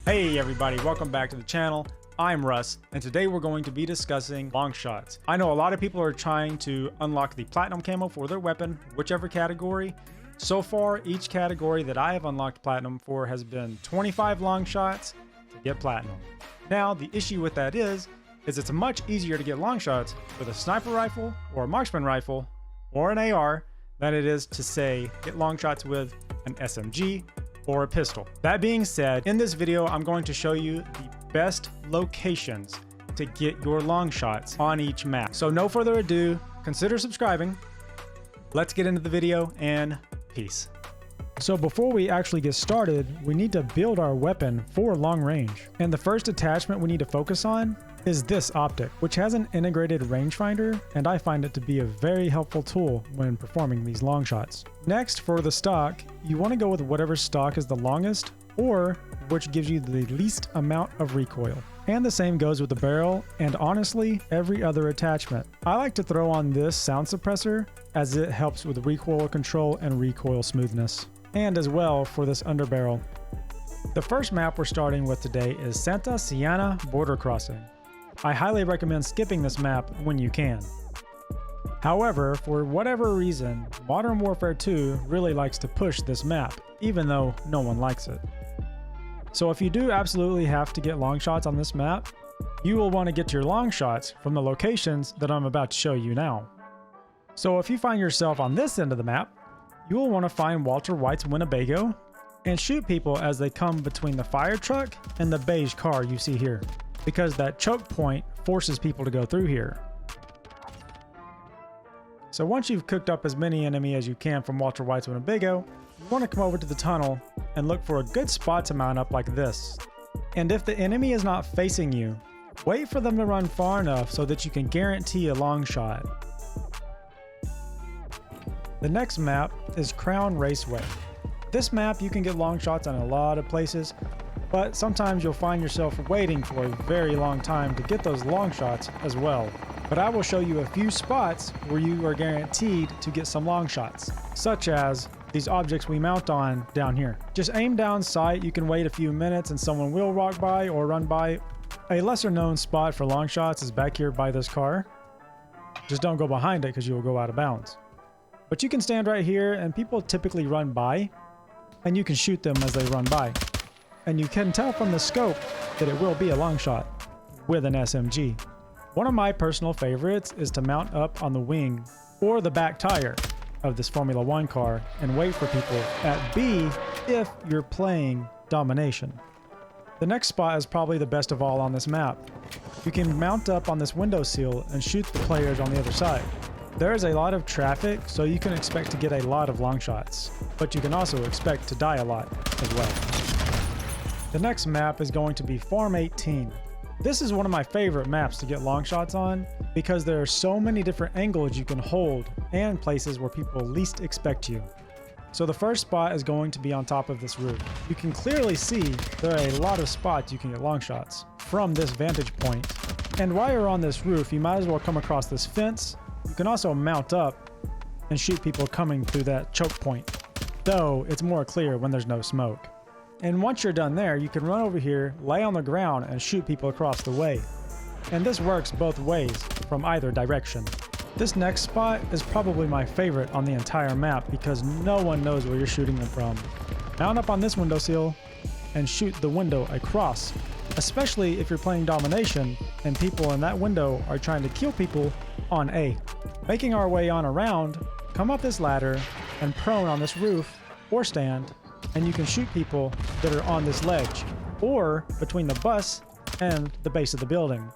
Hey everybody, welcome back to the channel. I'm Russ, and today we're going to be discussing long shots. I know a lot of people are trying to unlock the platinum camo for their weapon, whichever category. So far, each category that I have unlocked platinum for has been 25 long shots to get platinum. Now, the issue with that is it's much easier to get long shots with a sniper rifle or a marksman rifle or an AR than it is to, say, get long shots with an SMG or a pistol. That being said, in this video, I'm going to show you the best locations to get your long shots on each map. So no further ado, consider subscribing. Let's get into the video and peace. So before we actually get started, we need to build our weapon for long range. And the first attachment we need to focus on is this optic, which has an integrated rangefinder, and I find it to be a very helpful tool when performing these long shots. Next, for the stock, you want to go with whatever stock is the longest or which gives you the least amount of recoil. And the same goes with the barrel and honestly every other attachment. I like to throw on this sound suppressor as it helps with recoil control and recoil smoothness. And as well for this underbarrel. The first map we're starting with today is Santa Siena Border Crossing. I highly recommend skipping this map when you can. However, for whatever reason, Modern Warfare 2 really likes to push this map, even though no one likes it. So if you do absolutely have to get long shots on this map, you will want to get your long shots from the locations that I'm about to show you now. So if you find yourself on this end of the map, you will want to find Walter White's Winnebago and shoot people as they come between the fire truck and the beige car you see here, because that choke point forces people to go through here. So once you've cooked up as many enemy as you can from Walter White's Winnebago, you want to come over to the tunnel and look for a good spot to mount up like this. And if the enemy is not facing you, wait for them to run far enough so that you can guarantee a long shot. The next map is Crown Raceway. This map you can get long shots on a lot of places, but sometimes you'll find yourself waiting for a very long time to get those long shots as well. But I will show you a few spots where you are guaranteed to get some long shots, such as these objects we mount on down here. Just aim down sight, you can wait a few minutes and someone will walk by or run by. A lesser known spot for long shots is back here by this car. Just don't go behind it because you will go out of bounds. But you can stand right here and people typically run by and you can shoot them as they run by. And you can tell from the scope that it will be a long shot with an SMG. One of my personal favorites is to mount up on the wing or the back tire of this Formula 1 car and wait for people at B if you're playing domination. The next spot is probably the best of all on this map. You can mount up on this windowsill and shoot the players on the other side. There is a lot of traffic, so you can expect to get a lot of long shots, but you can also expect to die a lot as well. The next map is going to be Farm 18. This is one of my favorite maps to get long shots on because there are so many different angles you can hold and places where people least expect you. So the first spot is going to be on top of this roof. You can clearly see there are a lot of spots you can get long shots from this vantage point. And while you're on this roof, you might as well come across this fence. You can also mount up and shoot people coming through that choke point, though it's more clear when there's no smoke. And once you're done there, you can run over here, lay on the ground, and shoot people across the way. And this works both ways, from either direction. This next spot is probably my favorite on the entire map because no one knows where you're shooting them from. Mount up on this windowsill and shoot the window across, especially if you're playing domination and people in that window are trying to kill people on A. Making our way on around, come up this ladder and prone on this roof or stand, and you can shoot people that are on this ledge or between the bus and the base of the building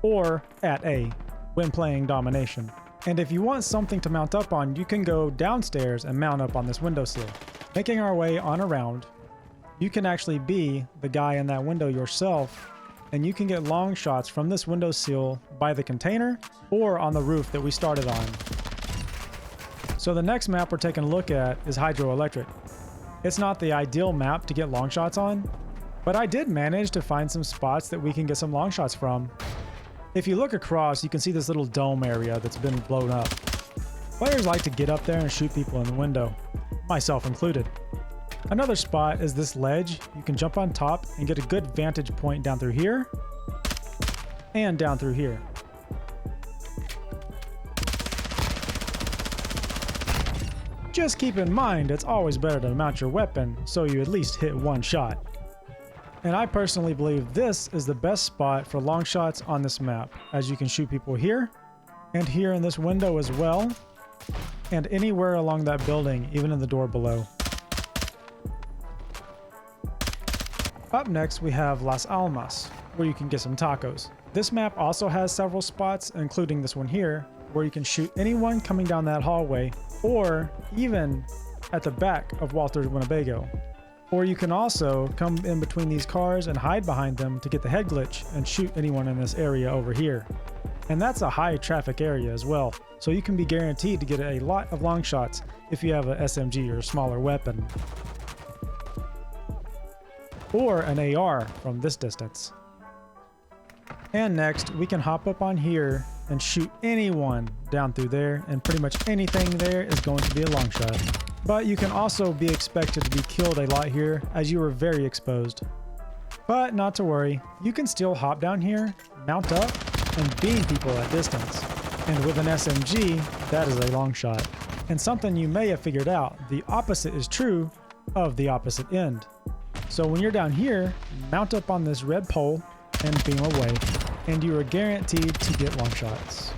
or at A when playing domination. And if you want something to mount up on, you can go downstairs and mount up on this windowsill. Making our way on around, you can actually be the guy in that window yourself, and you can get long shots from this windowsill by the container or on the roof that we started on. So the next map we're taking a look at is HYDROELECTRIC. It's not the ideal map to get long shots on, but I did manage to find some spots that we can get some long shots from. If you look across, you can see this little dome area that's been blown up. Players like to get up there and shoot people in the window, myself included. Another spot is this ledge. You can jump on top and get a good vantage point down through here and down through here. Just keep in mind, it's always better to mount your weapon so you at least hit one shot. And I personally believe this is the best spot for long shots on this map, as you can shoot people here and here in this window as well, and anywhere along that building, even in the door below. Up next we have Las Almas, where you can get some tacos. This map also has several spots, including this one here, where you can shoot anyone coming down that hallway, or even at the back of Walter's Winnebago. Or you can also come in between these cars and hide behind them to get the head glitch and shoot anyone in this area over here. And that's a high traffic area as well, so you can be guaranteed to get a lot of long shots if you have a SMG or a smaller weapon. Or an AR from this distance. And next, we can hop up on here and shoot anyone down through there, and pretty much anything there is going to be a long shot. But you can also be expected to be killed a lot here, as you are very exposed. But not to worry, you can still hop down here, mount up, and beam people at distance. And with an SMG, that is a long shot. And something you may have figured out, the opposite is true of the opposite end. So when you're down here, mount up on this red pole and beam away, and you are guaranteed to get long shots.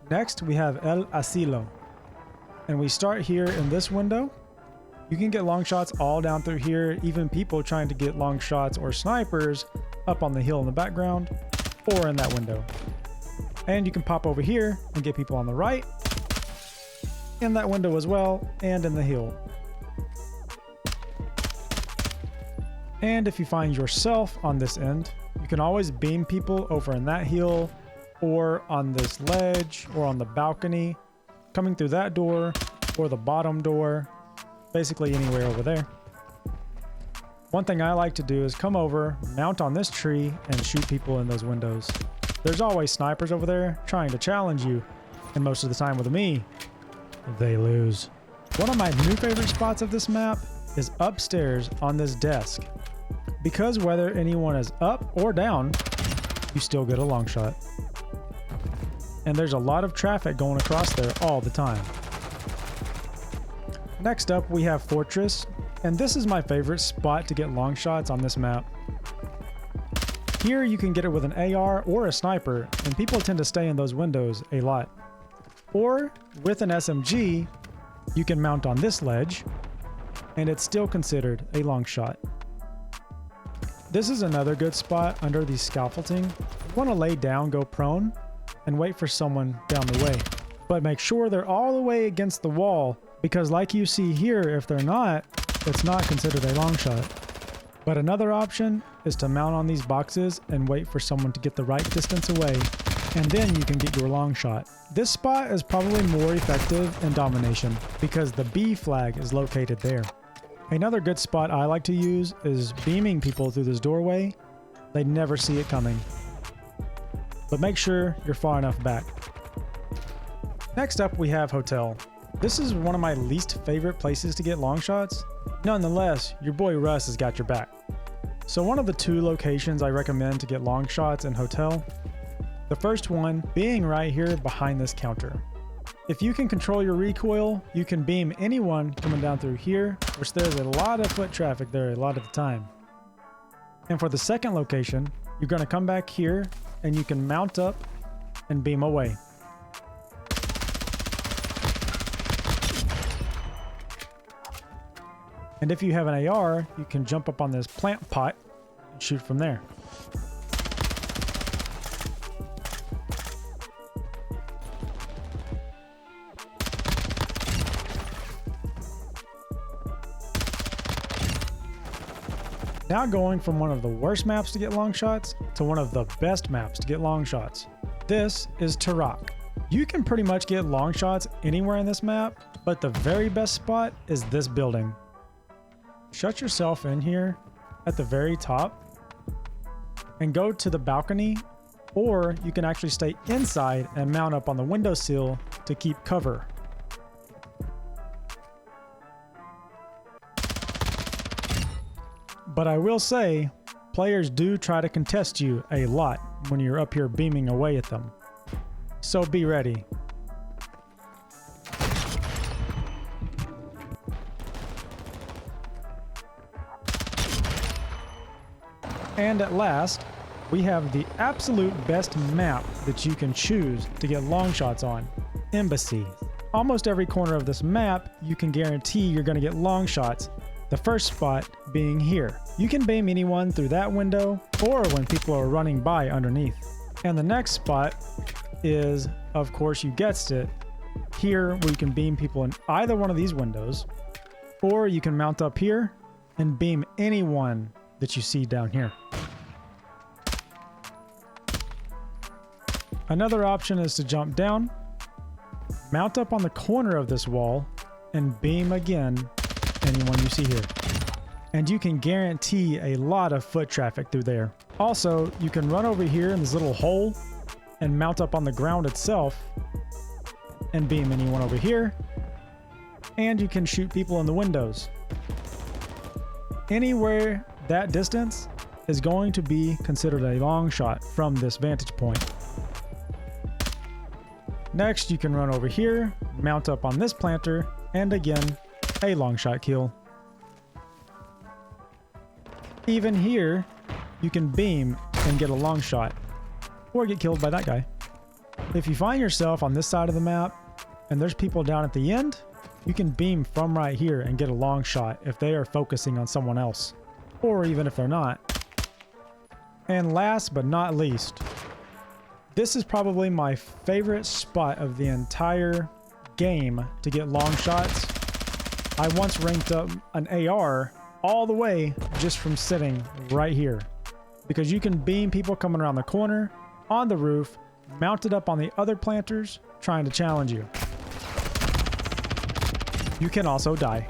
Next, we have El Asilo, and we start here in this window. You can get long shots all down through here, even people trying to get long shots or snipers up on the hill in the background, or in that window. And you can pop over here and get people on the right, in that window as well, and in the hill. And if you find yourself on this end, you can always beam people over in that hill, or on this ledge, or on the balcony, coming through that door, or the bottom door, basically anywhere over there. One thing I like to do is come over, mount on this tree, and shoot people in those windows. There's always snipers over there trying to challenge you, and most of the time with me, they lose. One of my new favorite spots of this map is upstairs on this desk, because whether anyone is up or down, you still get a long shot. And there's a lot of traffic going across there all the time. Next up, we have Fortress, and this is my favorite spot to get long shots on this map. Here you can get it with an AR or a sniper, and people tend to stay in those windows a lot. Or with an SMG, you can mount on this ledge, and it's still considered a long shot. This is another good spot under the scaffolding. You want to lay down, go prone, and wait for someone down the way. But make sure they're all the way against the wall, because like you see here, if they're not, it's not considered a long shot. But another option is to mount on these boxes and wait for someone to get the right distance away, and then you can get your long shot. This spot is probably more effective in domination because the B flag is located there. Another good spot I like to use is beaming people through this doorway. They never see it coming. But make sure you're far enough back. Next up, we have Hotel. This is one of my least favorite places to get long shots. Nonetheless, your boy Russ has got your back. So one of the two locations I recommend to get long shots in Hotel. The first one being right here behind this counter. If you can control your recoil, you can beam anyone coming down through here, which there's a lot of foot traffic there a lot of the time. And for the second location, you're going to come back here and you can mount up and beam away. And if you have an AR, you can jump up on this plant pot and shoot from there. Now going from one of the worst maps to get long shots to one of the best maps to get long shots. This is TARAQ. You can pretty much get long shots anywhere in this map, but the very best spot is this building. Shut yourself in here at the very top and go to the balcony, or you can actually stay inside and mount up on the windowsill to keep cover. But I will say, players do try to contest you a lot when you're up here beaming away at them. So be ready. And at last, we have the absolute best map that you can choose to get long shots on, Embassy. Almost every corner of this map, you can guarantee you're going to get long shots, the first spot being here. You can beam anyone through that window or when people are running by underneath. And the next spot is, of course you guessed it, here where you can beam people in either one of these windows, or you can mount up here and beam anyone that you see down here. Another option is to jump down, mount up on the corner of this wall, and beam again anyone you see here. And you can guarantee a lot of foot traffic through there. Also, you can run over here in this little hole and mount up on the ground itself and beam anyone over here. And you can shoot people in the windows. Anywhere that distance is going to be considered a long shot from this vantage point. Next, you can run over here, mount up on this planter, and again, a long shot kill. Even here, you can beam and get a long shot, or get killed by that guy. If you find yourself on this side of the map, and there's people down at the end, you can beam from right here and get a long shot if they are focusing on someone else, or even if they're not. And last but not least, this is probably my favorite spot of the entire game to get long shots. I once ranked up an AR all the way just from sitting right here, because you can beam people coming around the corner, on the roof, mounted up on the other planters trying to challenge you. You can also die.